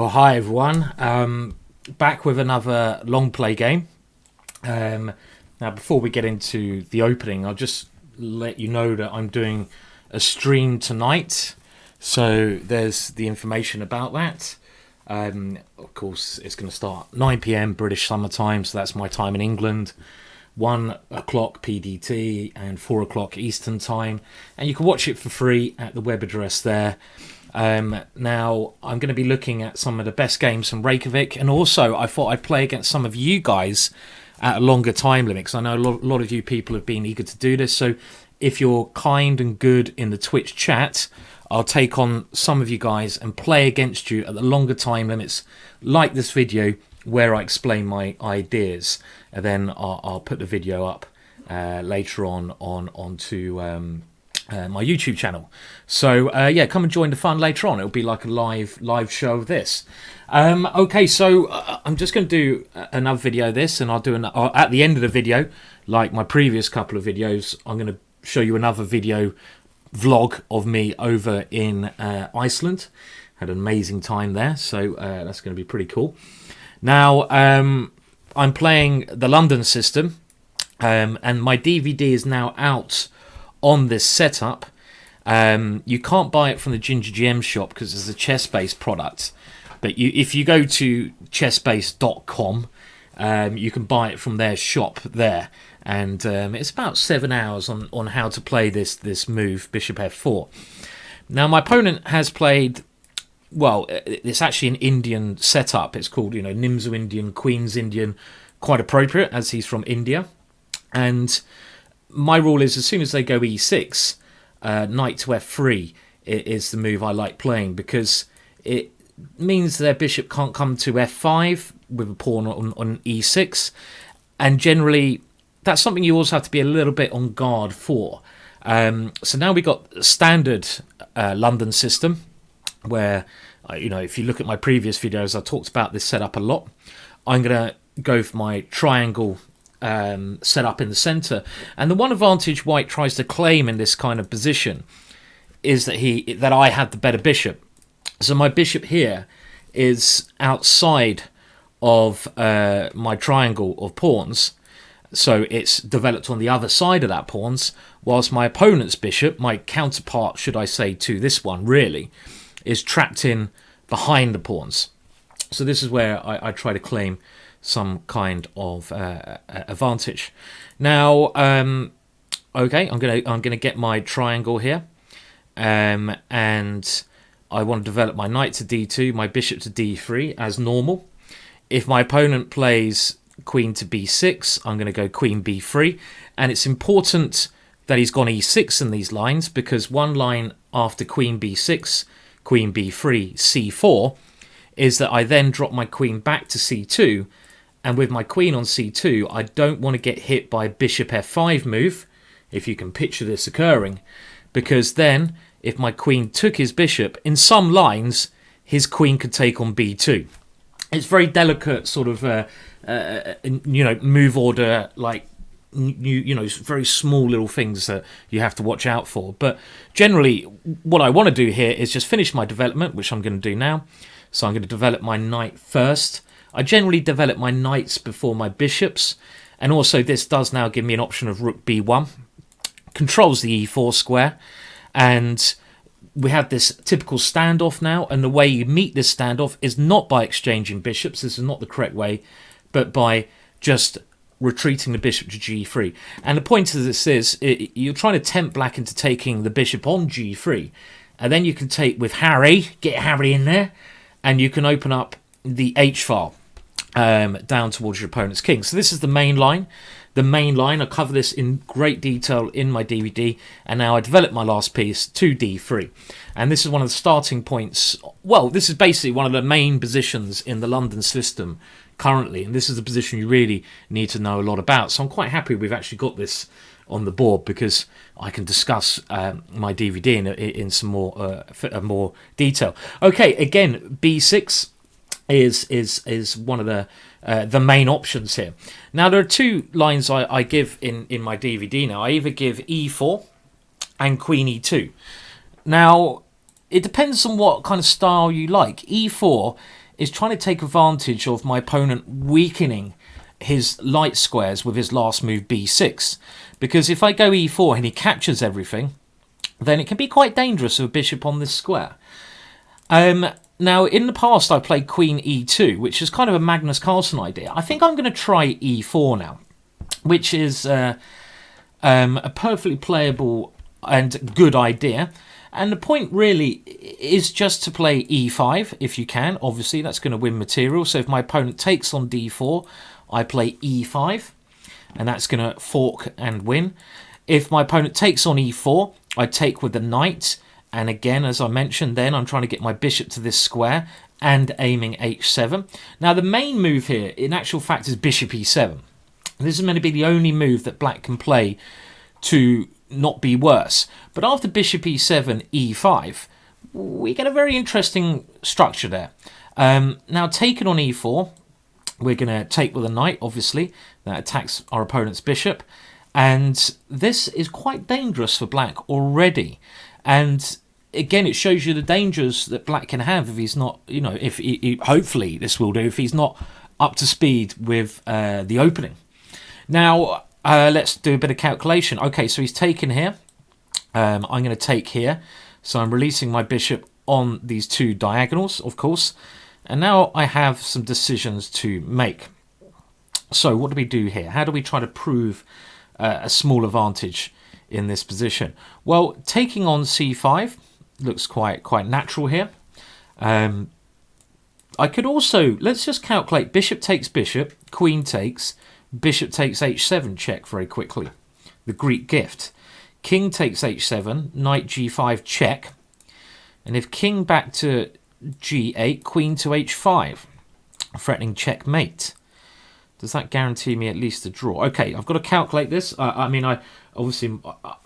Well, hi everyone. Back with another long play game. Now, before we get into the opening, I'll just let you know that I'm doing a stream tonight. So there's the information about that. Of course, it's going to start 9 p.m. British summer time, so that's my time in England. 1 o'clock PDT and 4 o'clock Eastern time. And you can watch it for free at the web address there. Now, I'm going to be looking at some of the best games from Reykjavik, and also I thought I'd play against some of you guys at a longer time limit, because I know a lot of you people have been eager to do this. So if you're kind and good in the Twitch chat, I'll take on some of you guys and play against you at the longer time limits, like this video where I explain my ideas, and then I'll put the video up later onto my YouTube channel. So yeah, come and join the fun later on. It'll be like a live show of this. Okay, so I'm just going to do another video of this, and I'll do at the end of the video, like my previous couple of videos, I'm going to show you another video vlog of me over in Iceland. Had an amazing time there, so that's going to be pretty cool. Now, I'm playing the London system, and my DVD is now out on this setup. You can't buy it from the GingerGM shop because it's a chess-based product, but if you go to chessbase.com, you can buy it from their shop there, and it's about 7 hours on how to play this move, bishop f4. Now, my opponent has played, well, it's actually an Indian setup. It's called, Nimzo Indian, Queen's Indian, quite appropriate as he's from India. And my rule is, as soon as they go e6, knight to f3 is the move I like playing, because it means their bishop can't come to f5 with a pawn on e6, and generally that's something you also have to be a little bit on guard for. So now we got standard London system, where if you look at my previous videos, I talked about this setup a lot. I'm going to go for my triangle set up in the center, and the one advantage white tries to claim in this kind of position is that I had the better bishop. So my bishop here is outside of my triangle of pawns, so it's developed on the other side of that pawns, whilst my opponent's bishop, my counterpart should I say to this one really, is trapped in behind the pawns. So this is where I try to claim some kind of advantage. Now, okay, I'm gonna get my triangle here, and I want to develop my knight to d2, my bishop to d3 as normal. If my opponent plays queen to b6, I'm going to go queen b3, and it's important that he's gone e6 in these lines, because one line after queen b6, queen b3, c4 is that I then drop my queen back to c2. And with my queen on c2, I don't want to get hit by a bishop f5 move, if you can picture this occurring, because then if my queen took his bishop, in some lines, his queen could take on b2. It's very delicate sort of, move order, like, very small little things that you have to watch out for. But generally, what I want to do here is just finish my development, which I'm going to do now. So I'm going to develop my knight first. I generally develop my knights before my bishops, and also this does now give me an option of rook b1, controls the e4 square, and we have this typical standoff now, and the way you meet this standoff is not by exchanging bishops, this is not the correct way, but by just retreating the bishop to g3. And the point of this is, you're trying to tempt black into taking the bishop on g3, and then you can take with Harry, get Harry in there, and you can open up the h-file down towards your opponent's king. So this is the main line. The main line, I cover this in great detail in my DVD, and now I develop my last piece to d3. And this is one of the starting points. Well, this is basically one of the main positions in the London system currently, and this is the position you really need to know a lot about. So I'm quite happy we've actually got this on the board, because I can discuss my DVD in some more detail. Okay, again, b6 is one of the main options here. Now, there are two lines I give in my DVD now. I either give e4 and queen e2. Now, it depends on what kind of style you like. e4 is trying to take advantage of my opponent weakening his light squares with his last move b6. Because if I go e4 and he captures everything, then it can be quite dangerous with a bishop on this square. Now, in the past, I played queen e2, which is kind of a Magnus Carlsen idea. I think I'm going to try e4 now, which is a perfectly playable and good idea. And the point really is just to play e5 if you can. Obviously, that's going to win material. So if my opponent takes on d4, I play e5, and that's going to fork and win. If my opponent takes on e4, I take with the knight. And again, as I mentioned then, I'm trying to get my bishop to this square and aiming h7. Now, the main move here, in actual fact, is bishop e7. This is meant to be the only move that black can play to not be worse. But after bishop e7, e5, we get a very interesting structure there. Now, taken on e4, we're going to take with a knight, obviously. That attacks our opponent's bishop. And this is quite dangerous for black already. And again, it shows you the dangers that black can have if he's not, you know, if he, hopefully this will do, if he's not up to speed with the opening. Now, let's do a bit of calculation. Okay, so he's taken here. I'm going to take here. So I'm releasing my bishop on these two diagonals, of course. And now I have some decisions to make. So what do we do here? How do we try to prove a small advantage in this position? Well, taking on c5 looks quite natural here. I could also, let's just calculate bishop takes bishop, queen takes, bishop takes h7 check very quickly. The Greek gift. King takes h7, knight g5 check. And if king back to g8, queen to h5, threatening checkmate. Does that guarantee me at least a draw? Okay, I've got to calculate this. I mean, I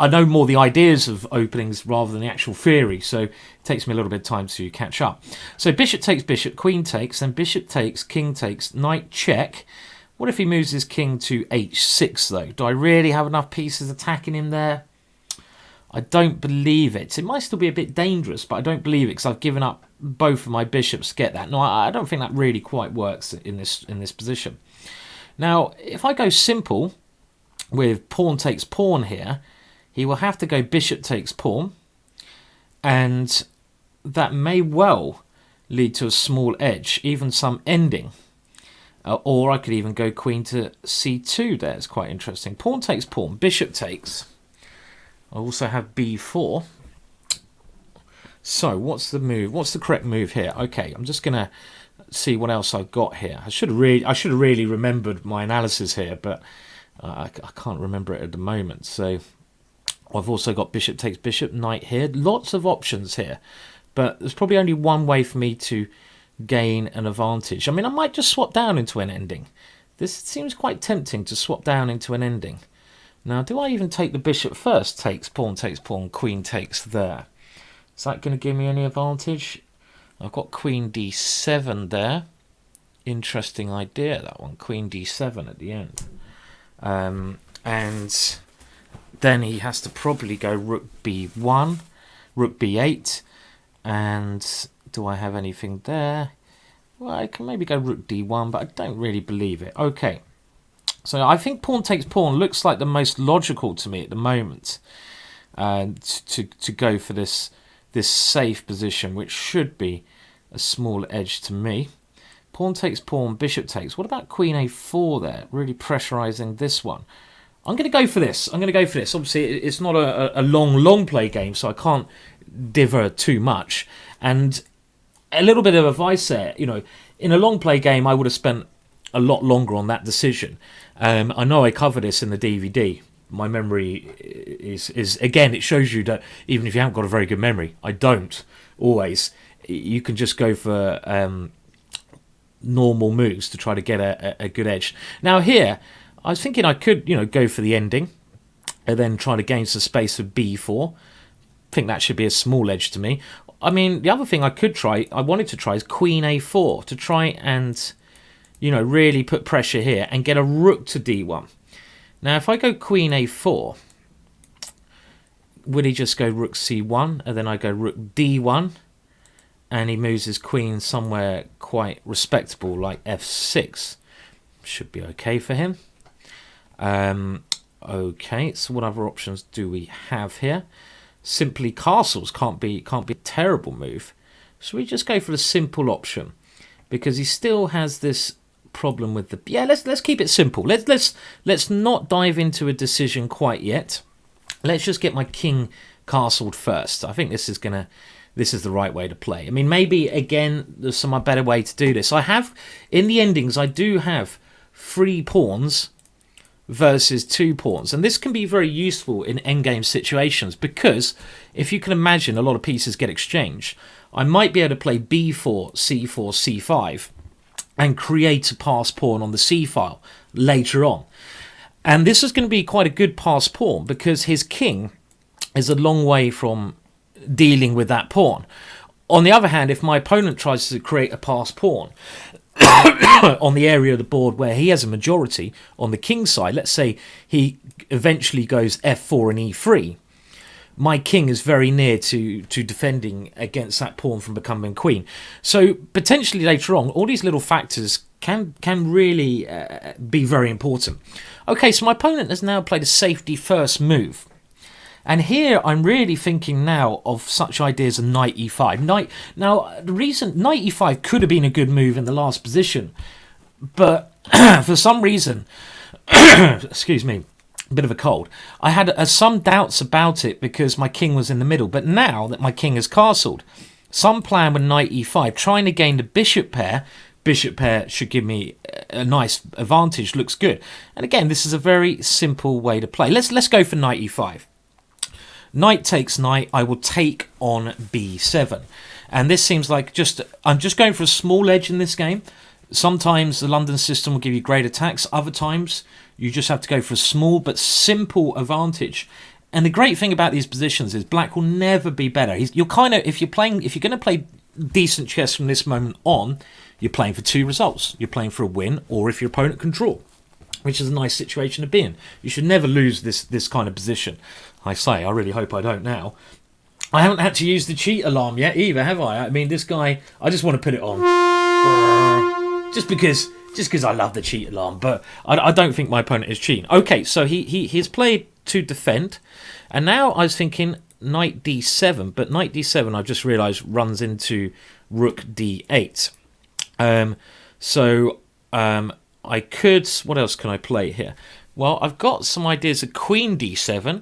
know more the ideas of openings rather than the actual theory, so it takes me a little bit of time to catch up. So bishop takes bishop, queen takes, then bishop takes, king takes, knight check. What if he moves his king to h6, though? Do I really have enough pieces attacking him there? I don't believe it. It might still be a bit dangerous, but I don't believe it because I've given up both of my bishops to get that. No, I don't think that really quite works in this position. Now, if I go simple with pawn takes pawn here, he will have to go bishop takes pawn, and that may well lead to a small edge, even some ending. Or I could even go queen to c2 there. It's quite interesting. Pawn takes pawn, bishop takes. I also have b4. So what's the move? What's the correct move here? Okay, I'm just going to see what else I've got here. I should have really remembered my analysis here, but I can't remember it at the moment. So I've also got bishop takes bishop, knight here. Lots of options here, but there's probably only one way for me to gain an advantage. I mean, I might just swap down into an ending. This seems quite tempting to swap down into an ending. Now, do I even take the bishop first? Takes pawn, queen takes there. Is that going to give me any advantage? I've got queen d7 there. Interesting idea, that one. Queen d7 at the end. And then he has to probably go rook b1, rook b8. And do I have anything there? Well, I can maybe go rook d1, but I don't really believe it. Okay. So I think pawn takes pawn looks like the most logical to me at the moment. To go for this safe position, which should be a small edge to me. Pawn takes pawn, bishop takes. What about queen a4 there? Really pressurizing this one. I'm going to go for this. Obviously, it's not a long play game, so I can't differ too much. And a little bit of advice there. You know, in a long play game, I would have spent a lot longer on that decision. I know I cover this in the DVD. My memory is again, it shows you that even if you haven't got a very good memory, I don't always. You can just go for normal moves to try to get a good edge. Now here, I was thinking I could, go for the ending and then try to gain some space with b4. I think that should be a small edge to me. I mean, the other thing I wanted to try is queen a4 to try and, really put pressure here and get a rook to d1. Now, if I go queen a4, would he just go rook c1 and then I go rook d1 and he moves his queen somewhere quite respectable like f6. Should be okay for him. Okay, so what other options do we have here? Simply castles can't be a terrible move. So we just go for the simple option, because he still has this problem with the... Yeah, let's keep it simple. Let's not dive into a decision quite yet. Let's just get my king castled first. I think this is the right way to play. I mean, maybe again there's some better way to do this. I have in the endings, I do have 3 pawns versus 2 pawns, and this can be very useful in endgame situations, because if you can imagine a lot of pieces get exchanged, I might be able to play b4, c4, c5 and create a pass pawn on the c file later on. And this is going to be quite a good pass pawn, because his king is a long way from dealing with that pawn. On the other hand, if my opponent tries to create a pass pawn on the area of the board where he has a majority on the king side, let's say he eventually goes f4 and e3, my king is very near to defending against that pawn from becoming queen. So potentially later on, all these little factors can really be very important. Okay, so my opponent has now played a safety first move. And here I'm really thinking now of such ideas as knight e5. Now, the reason knight e5 could have been a good move in the last position, but for some reason, excuse me, a bit of a cold, I had some doubts about it because my king was in the middle. But now that my king is castled, some plan with knight e5, trying to gain the bishop pair. Bishop pair should give me a nice advantage, looks good. And again, this is a very simple way to play. Let's go for knight e5. Knight takes knight, I will take on b7. And this seems like I'm just going for a small edge in this game. Sometimes the London system will give you great attacks. Other times you just have to go for a small but simple advantage. And the great thing about these positions is black will never be better. You're kind of, if you're going to play decent chess from this moment on, you're playing for 2 results. You're playing for a win, or if your opponent can draw, which is a nice situation to be in. You should never lose this kind of position. I really hope I don't now. I haven't had to use the cheat alarm yet either, have I? I mean, this guy, I just want to put it on. Just because I love the cheat alarm, but I don't think my opponent is cheating. Okay, so he's played to defend, and now I was thinking knight d7, but knight d7 I've just realised runs into rook d8. I could... What else can I play here? Well, I've got some ideas of queen d7.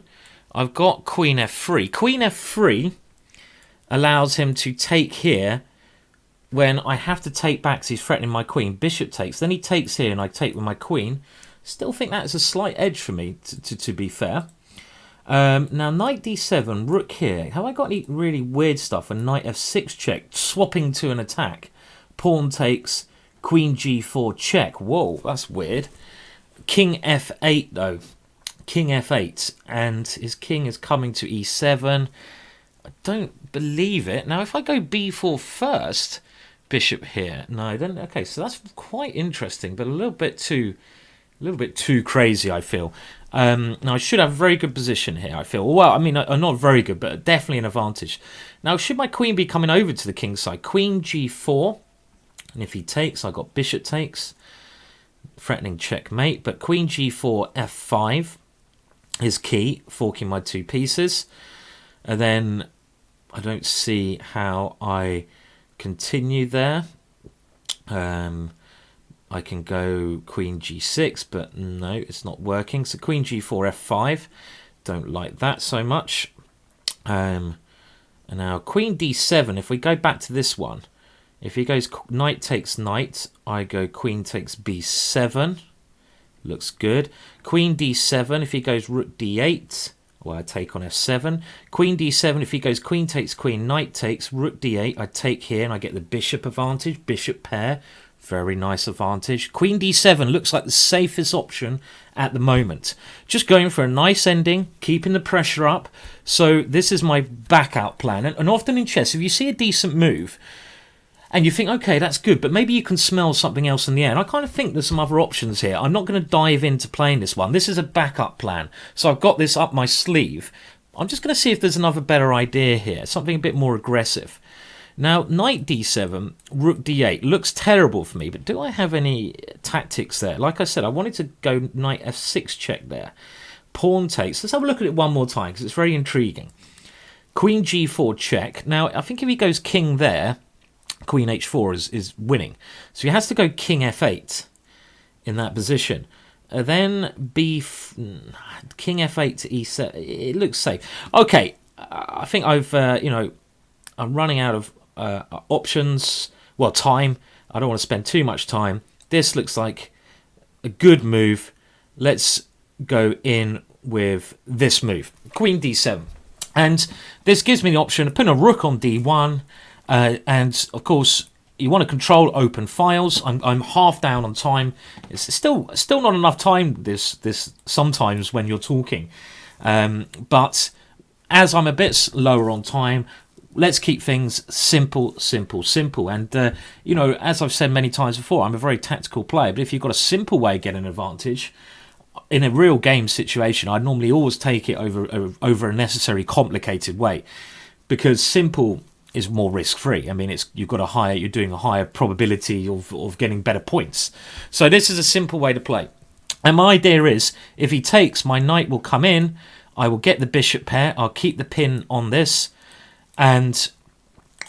I've got queen f3. Queen f3 allows him to take here when I have to take back because he's threatening my queen. Bishop takes. Then he takes here and I take with my queen. Still think that is a slight edge for me, to be fair. Now, knight d7, rook here. Have I got any really weird stuff? A knight f6 check, swapping to an attack. Pawn takes, queen g4 check. Whoa, that's weird. King f8 though. King f8, and his king is coming to e7. I don't believe it. Now, if I go b4 first, bishop here. No, I don't. Okay, so that's quite interesting, but a little bit too crazy, I feel. Now, I should have a very good position here, I feel. Well, I mean, not very good, but definitely an advantage. Now, should my queen be coming over to the king side? Queen g4, and if he takes, I got bishop takes. Threatening checkmate, but queen g4, f5 is key, forking my 2 pieces. And then I don't see how I continue there. I can go queen g6, but no, it's not working. So queen g4, f5. Don't like that so much. And now queen d7, if we go back to this one, if he goes knight takes knight, I go queen takes b7. Looks good. Queen d7, if he goes rook d8, well, I take on f7. Queen d7, if he goes queen takes queen, knight takes, rook d8, I take here and I get the bishop advantage, bishop pair. Very nice advantage. Queen d7 looks like the safest option at the moment. Just going for a nice ending, keeping the pressure up. So this is my backup plan. And often in chess, if you see a decent move, and you think, okay, that's good, but maybe you can smell something else in the air. And I kind of think there's some other options here. I'm not going to dive into playing this one. This is a backup plan. So I've got this up my sleeve. I'm just going to see if there's another better idea here, something a bit more aggressive. Now, knight d7, rook d8 looks terrible for me, but do I have any tactics there? Like I said, I wanted to go knight f6 check there. Pawn takes. Let's have a look at it one more time because it's very intriguing. Queen g4 check. Now, I think if he goes king there, queen h4 is winning. So he has to go king f8 in that position. Then king f8 to e7. It looks safe. Okay, I think I've, I'm running out of options. Well, time. I don't want to spend too much time. This looks like a good move. Let's go in with this move. Queen d7. And this gives me the option of putting a rook on d1. And, of course, you want to control open files. I'm half down on time. It's still not enough time this sometimes when you're talking. But as I'm a bit lower on time, let's keep things simple. And, as I've said many times before, I'm a very tactical player. But if you've got a simple way of getting an advantage, in a real game situation, I'd normally always take it over a necessary complicated way. Because simple is more risk-free. I mean, you're doing a higher probability of getting better points. So this is a simple way to play. And my idea is, if he takes, my knight will come in, I will get the bishop pair, I'll keep the pin on this, and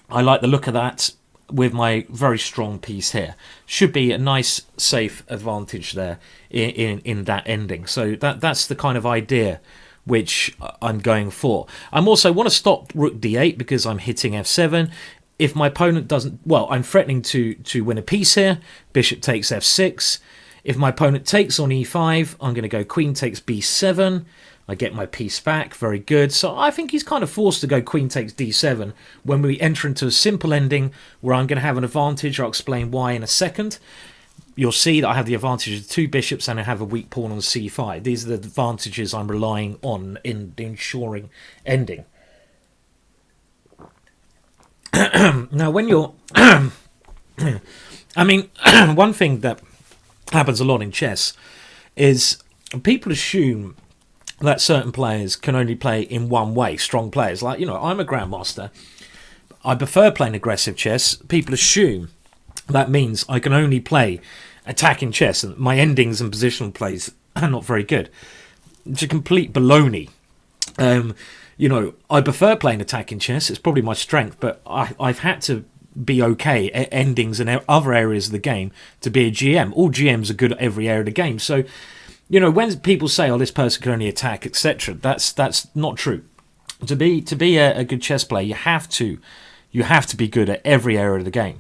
I like the look of that with my very strong piece here. Should be a nice, safe advantage there in that ending. So that's the kind of idea which I'm going for. I'm also want to stop rook d8 because I'm hitting f7. If my opponent doesn't... Well, I'm threatening to win a piece here. Bishop takes f6. If my opponent takes on e5, I'm going to go queen takes b7. I get my piece back. Very good. So I think he's kind of forced to go queen takes d7 when we enter into a simple ending where I'm going to have an advantage. I'll explain why in a second. You'll see that I have the advantage of two bishops and I have a weak pawn on c5. These are the advantages I'm relying on in the ensuring ending. Now, when you're... I mean, one thing that happens a lot in chess is people assume that certain players can only play in one way, strong players. Like, I'm a Grandmaster. I prefer playing aggressive chess. People assume that means I can only play attacking chess and my endings and positional plays are not very good. It's a complete baloney. I prefer playing attacking chess. It's probably my strength, but I've had to be okay at endings and other areas of the game to be a GM. All GMs are good at every area of the game. So, when people say, "Oh, this person can only attack," etc., that's not true. To be a good chess player, you have to be good at every area of the game.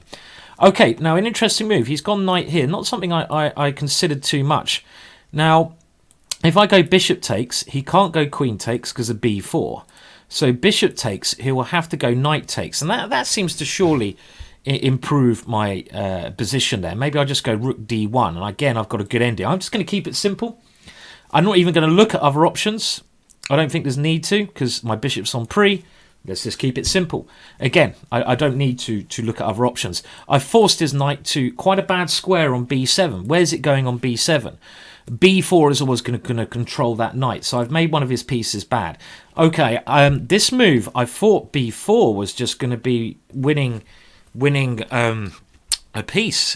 Okay, now an interesting move. He's gone knight here. Not something I considered too much. Now, if I go bishop takes, he can't go queen takes because of b4. So bishop takes, he will have to go knight takes. And that seems to surely improve my position there. Maybe I'll just go rook d1. And again, I've got a good ending. I'm just going to keep it simple. I'm not even going to look at other options. I don't think there's need to because my bishop's on pre. Let's just keep it simple. Again, I don't need to look at other options. I forced his knight to quite a bad square on b7. Where's it going on b7? b4 is always going to control that knight. So I've made one of his pieces bad. Okay, this move, I thought b4 was just going to be winning a piece.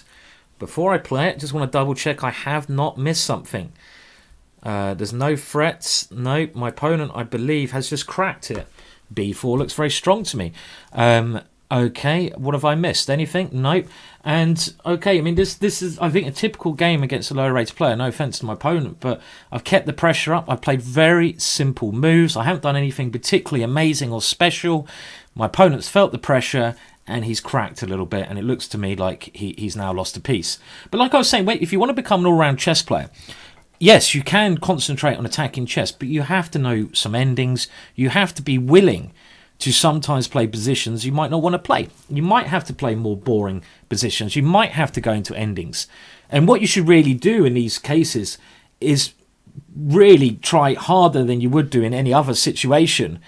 Before I play it, just want to double check I have not missed something. There's no threats. No, my opponent, I believe, has just cracked it. b4 looks very strong to me. Okay, what have I missed? Anything? Nope. And okay, I mean this is I think a typical game against a lower rated player. No offense to my opponent, but I've kept the pressure up. I've played very simple moves. I haven't done anything particularly amazing or special. My opponent's felt the pressure and he's cracked a little bit, and it looks to me like he's now lost a piece. But like I was saying, wait, if you want to become an all-round chess player, yes, you can concentrate on attacking chess, but you have to know some endings. You have to be willing to sometimes play positions you might not want to play. You might have to play more boring positions. You might have to go into endings. And what you should really do in these cases is really try harder than you would do in any other situation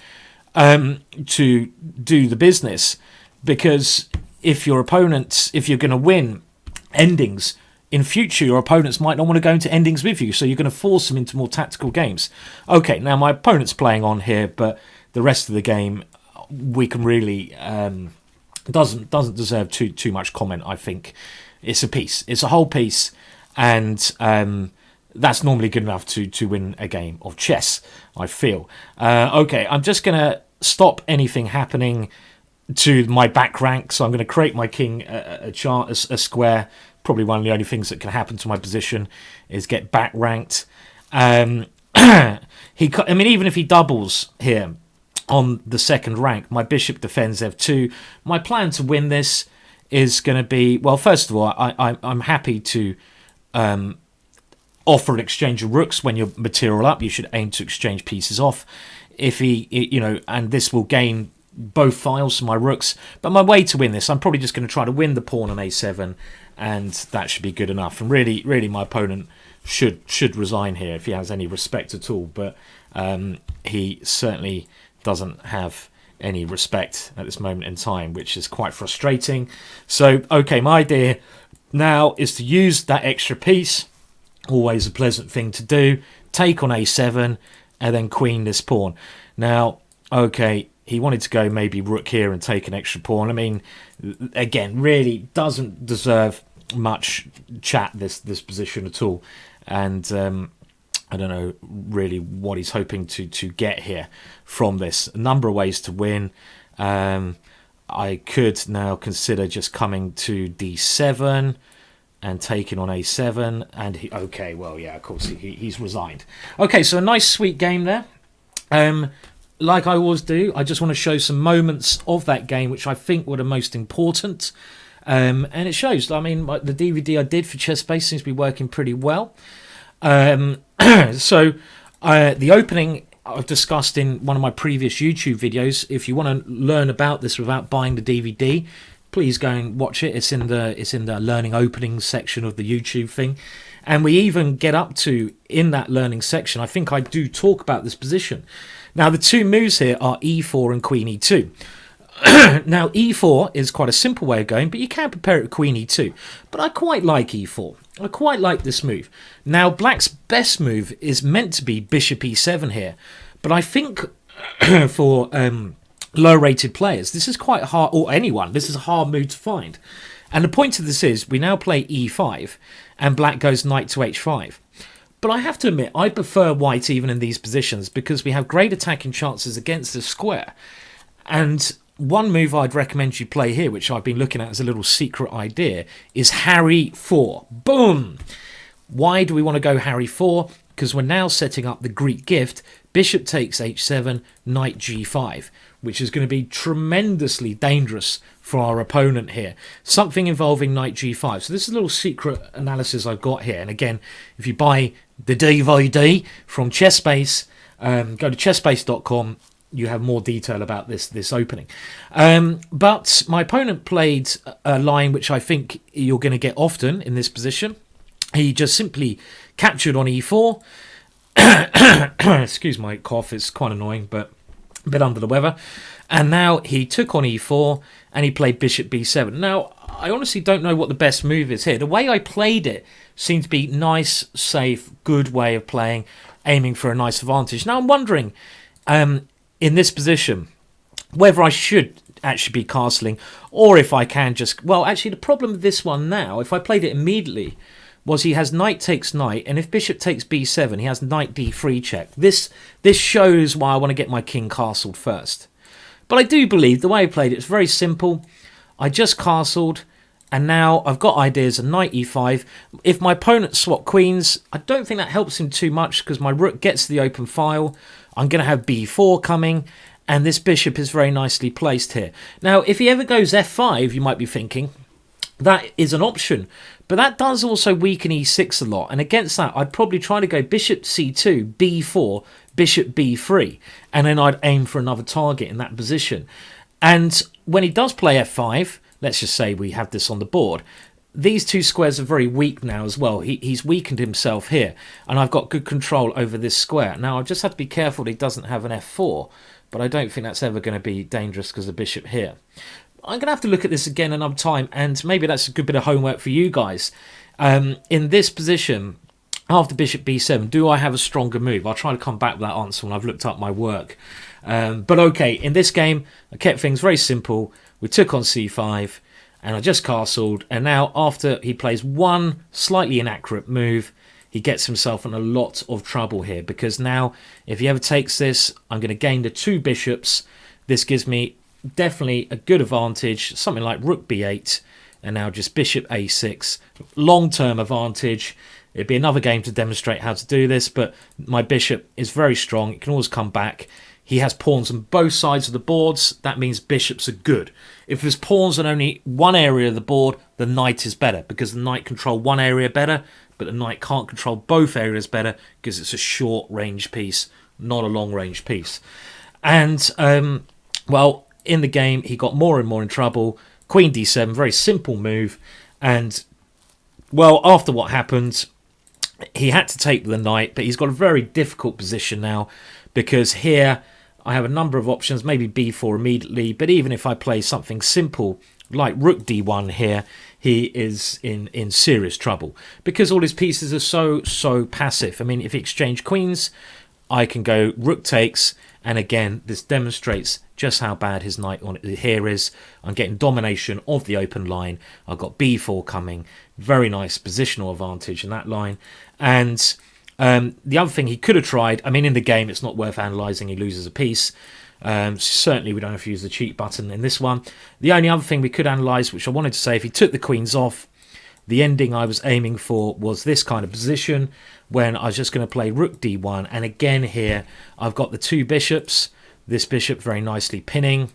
to do the business. Because if you're going to win endings, in future, your opponents might not want to go into endings with you, so you're going to force them into more tactical games. Okay, now my opponent's playing on here, but the rest of the game, we can really doesn't deserve too much comment. I think it's a piece. It's a whole piece, and that's normally good enough to win a game of chess, I feel. Okay, I'm just going to stop anything happening to my back rank, so I'm going to create my king a square. Probably one of the only things that can happen to my position is get back ranked. Even if he doubles here on the second rank, my bishop defends f2. My plan to win this is going to be, well, first of all, I'm happy to offer an exchange of rooks. When you're material up, you should aim to exchange pieces off. And this will gain both files for my rooks. But my way to win this, I'm probably just going to try to win the pawn on a7, and that should be good enough. And really, my opponent should resign here if he has any respect at all. But he certainly doesn't have any respect at this moment in time, which is quite frustrating. So, okay, my idea now is to use that extra piece. Always a pleasant thing to do. Take on a7 and then queen this pawn. Now, okay, he wanted to go maybe rook here and take an extra pawn. I mean, again, really doesn't deserve much chat, this position at all. And I don't know really what he's hoping to get here from this. A number of ways to win. I could now consider just coming to d7 and taking on a7, and of course he's resigned. Okay, so a nice sweet game there. Like I always do, I just want to show some moments of that game which I think were the most important, and it shows. I mean, the DVD I did for Chess Base seems to be working pretty well. So the opening I've discussed in one of my previous YouTube videos. If you want to learn about this without buying the DVD, please go and watch it. It's in the learning opening section of the YouTube thing. And we even get up to, in that learning section, I think I do talk about this position. Now, the two moves here are e4 and queen e2. Now, e4 is quite a simple way of going, but you can prepare it with queen e2. But I quite like e4. I quite like this move. Now, black's best move is meant to be bishop e7 here. But I think for low-rated players, this is quite hard, or anyone, this is a hard move to find. And the point of this is, we now play e5, and black goes knight to h5. But I have to admit, I prefer white even in these positions, because we have great attacking chances against the square. And one move I'd recommend you play here, which I've been looking at as a little secret idea, is Harry 4. Boom! Why do we want to go Harry 4? Because we're now setting up the Greek gift, bishop takes h7, knight g5, which is going to be tremendously dangerous for our opponent here. Something involving knight g5. So this is a little secret analysis I've got here. And again, if you buy the DVD from ChessBase, go to chessbase.com. You have more detail about this opening. But my opponent played a line which I think you're going to get often in this position. He just simply captured on e4. Excuse my cough, it's quite annoying, but a bit under the weather. And now he took on e4 and he played bishop b7. Now, I honestly don't know what the best move is here. The way I played it seemed to be nice, safe, good way of playing, aiming for a nice advantage. Now, I'm wondering, in this position, whether I should actually be castling, or if I can just... Well, actually, the problem with this one now, if I played it immediately, was he has knight takes knight, and if bishop takes b7, he has knight d3 check. This shows why I want to get my king castled first. But I do believe the way I played it's very simple. I just castled, and now I've got ideas of knight e5. If my opponent swap queens, I don't think that helps him too much because my rook gets to the open file. I'm going to have b4 coming, and this bishop is very nicely placed here. Now, if he ever goes f5, you might be thinking, that is an option. But that does also weaken e6 a lot. And against that, I'd probably try to go bishop c2, b4, bishop b3. And then I'd aim for another target in that position. And when he does play f5, let's just say we have this on the board, these two squares are very weak now as well. He's weakened himself here. And I've got good control over this square. Now, I just have to be careful that he doesn't have an f4. But I don't think that's ever going to be dangerous because of the bishop here. I'm going to have to look at this again another time, and maybe that's a good bit of homework for you guys. In this position, after bishop b7, do I have a stronger move? I'll try to come back with that answer when I've looked up my work. But okay, in this game, I kept things very simple. We took on c5, and I just castled. And now, after he plays one slightly inaccurate move, he gets himself in a lot of trouble here. Because now, if he ever takes this, I'm going to gain the 2 bishops. This gives me definitely a good advantage. Something like rook b8, and now just bishop a6. Long-term advantage. It'd be another game to demonstrate how to do this, but my bishop is very strong. It can always come back. He has pawns on both sides of the boards. That means bishops are good. If there's pawns on only one area of the board, the knight is better, because the knight controls one area better, but the knight can't control both areas better because it's a short-range piece, not a long-range piece. And, well, in the game, he got more and more in trouble. Queen d7, very simple move. And, well, after what happened, he had to take the knight, but he's got a very difficult position now, because here I have a number of options, maybe b4 immediately, but even if I play something simple like rook d1 here, he is in serious trouble, because all his pieces are so passive. I mean, if he exchanged queens, I can go rook takes, and again, this demonstrates just how bad his knight on here is. I'm getting domination of the open line. I've got b4 coming, very nice positional advantage in that line. And the other thing he could have tried, I mean, in the game, it's not worth analysing. He loses a piece. Certainly, we don't have to use the cheat button in this one. The only other thing we could analyse, which I wanted to say, if he took the queens off, the ending I was aiming for was this kind of position, when I was just going to play rook d1. And again here, I've got the 2 bishops. This bishop very nicely pinning.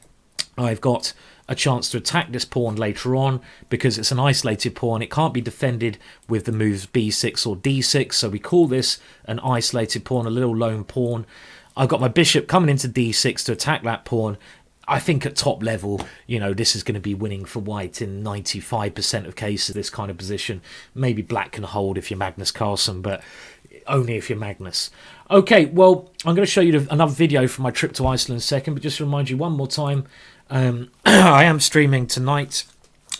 I've got a chance to attack this pawn later on, because it's an isolated pawn. It can't be defended with the moves b6 or d6, so we call this an isolated pawn, a little lone pawn. I've got my bishop coming into d6 to attack that pawn. I think at top level, you know, this is going to be winning for white in 95% of cases, this kind of position. Maybe black can hold if you're Magnus Carlsen, but only if you're Magnus. Okay, well, I'm going to show you another video from my trip to Iceland in a second, but just to remind you one more time, I am streaming tonight,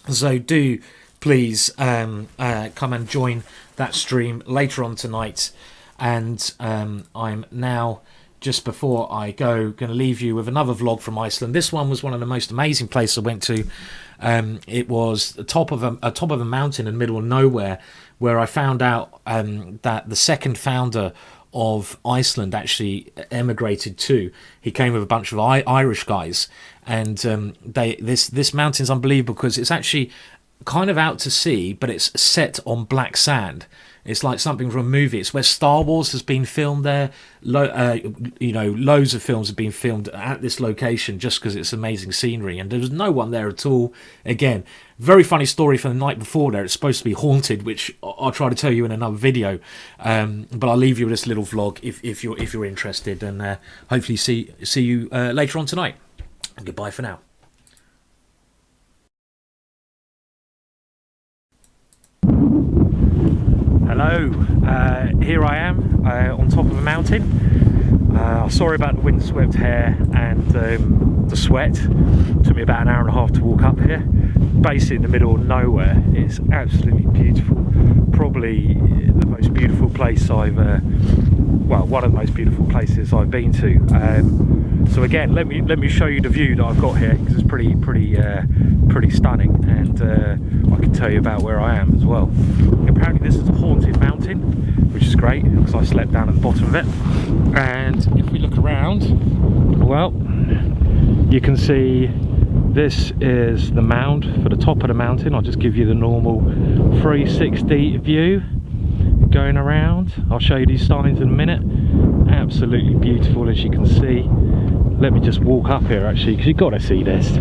so do please come and join that stream later on tonight. And I'm now, just before I go, going to leave you with another vlog from Iceland. This one was one of the most amazing places I went to. It was the top of a mountain in the middle of nowhere, where I found out that the second founder of Iceland actually emigrated too. He came with a bunch of Irish guys, and this mountain's unbelievable because it's actually kind of out to sea, but it's set on black sand. It's like something from a movie. It's where Star Wars has been filmed there. You know, loads of films have been filmed at this location just because it's amazing scenery. And there was no one there at all. Again, very funny story from the night before there. It's supposed to be haunted, which I'll try to tell you in another video. But I'll leave you with this little vlog if you're interested. And hopefully see you later on tonight. And goodbye for now. Hello, here I am on top of a mountain. Sorry about the windswept hair and the sweat. It took me about an hour and a half to walk up here. Basically in the middle of nowhere. It's absolutely beautiful. Probably the most beautiful place well, one of the most beautiful places I've been to. So again, let me show you the view that I've got here, because it's pretty stunning, and I can tell you about where I am as well. Apparently this is a haunted mountain, which is great because I slept down at the bottom of it. And if we look around, well, you can see this is the mound for the top of the mountain. I'll just give you the normal 360 view going around. I'll show you these signs in a minute. Absolutely beautiful, as you can see. Let me just walk up here actually, because you've got to see this.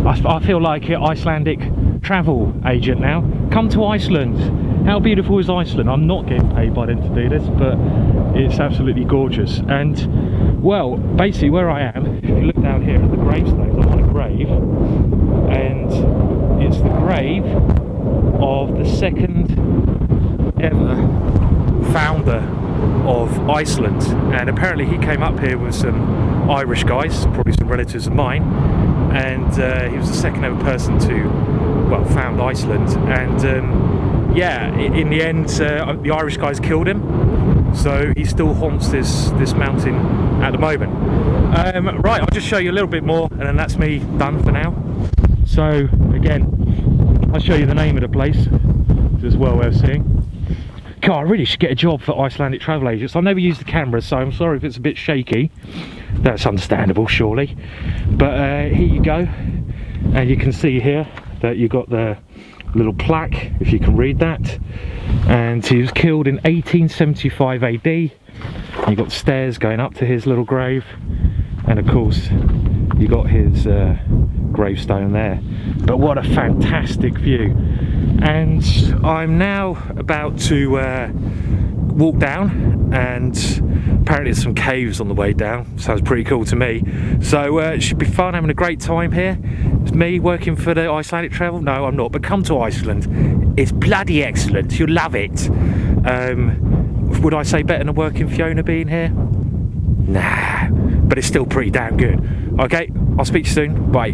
I feel like an Icelandic travel agent now. Come to Iceland. How beautiful is Iceland? I'm not getting paid by them to do this, but it's absolutely gorgeous. And well, basically where I am, if you look down here at the gravestones, I'm on a grave, and it's the grave of the second ever founder of Iceland. And apparently he came up here with some Irish guys, probably some relatives of mine, and he was the second ever person to, well, found Iceland. And yeah, in the end the Irish guys killed him, So he still haunts this mountain at the moment. Right, I'll just show you a little bit more, and then that's me done for now. So again, I'll show you the name of the place. It's well worth seeing. God, I really should get a job for Icelandic travel agents. I never use the camera, so I'm sorry if it's a bit shaky. That's understandable, surely. But here you go, and you can see here that you got the little plaque, if you can read that. And he was killed in 1875 AD. You got stairs going up to his little grave, and of course you got his gravestone there. But what a fantastic view. And I'm now about to walk down, and apparently there's some caves on the way down. Sounds pretty cool to me. So it should be fun, having a great time here. It's me working for the Icelandic travel. No, I'm not, but come to Iceland. It's bloody excellent. You'll love it. Would I say better than working Fiona being here? Nah, but it's still pretty damn good. Okay, I'll speak to you soon. Bye.